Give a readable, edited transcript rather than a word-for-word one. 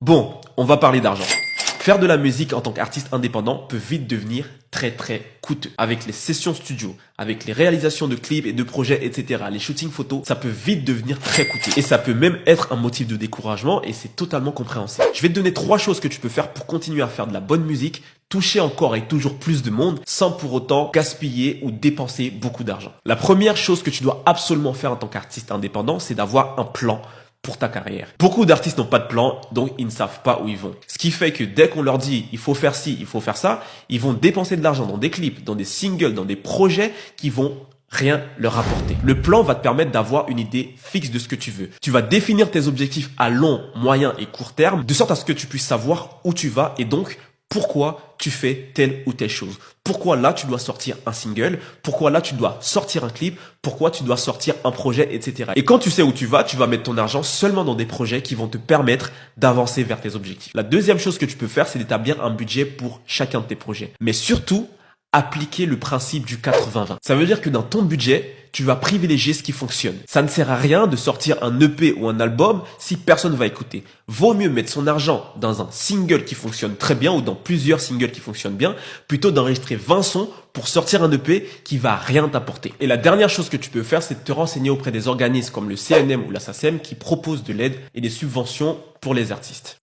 Bon, on va parler d'argent. Faire de la musique en tant qu'artiste indépendant peut vite devenir très coûteux. Avec les sessions studio, avec les réalisations de clips et de projets, etc., les shootings photos, ça peut vite devenir très coûteux. Et ça peut même être un motif de découragement et c'est totalement compréhensible. Je vais te donner 3 choses que tu peux faire pour continuer à faire de la bonne musique, toucher encore et toujours plus de monde sans pour autant gaspiller ou dépenser beaucoup d'argent. La première chose que tu dois absolument faire en tant qu'artiste indépendant, c'est d'avoir un plan pour ta carrière. Beaucoup d'artistes n'ont pas de plan, donc ils ne savent pas où ils vont. Ce qui fait que dès qu'on leur dit il faut faire ci, il faut faire ça, ils vont dépenser de l'argent dans des clips, dans des singles, dans des projets qui vont rien leur apporter. Le plan va te permettre d'avoir une idée fixe de ce que tu veux. Tu vas définir tes objectifs à long, moyen et court terme, de sorte à ce que tu puisses savoir où tu vas et donc pourquoi tu fais telle ou telle chose. Pourquoi là tu dois sortir un single, pourquoi là tu dois sortir un clip, pourquoi tu dois sortir un projet, etc. Et quand tu sais où tu vas mettre ton argent seulement dans des projets qui vont te permettre d'avancer vers tes objectifs. La deuxième chose que tu peux faire, c'est d'établir un budget pour chacun de tes projets. Mais surtout, appliquer le principe du 80-20. Ça veut dire que dans ton budget, tu vas privilégier ce qui fonctionne. Ça ne sert à rien de sortir un EP ou un album si personne va écouter. Vaut mieux mettre son argent dans un single qui fonctionne très bien ou dans plusieurs singles qui fonctionnent bien, plutôt d'enregistrer 20 sons pour sortir un EP qui va rien t'apporter. Et la dernière chose que tu peux faire, c'est de te renseigner auprès des organismes comme le CNM ou la SACEM qui proposent de l'aide et des subventions pour les artistes.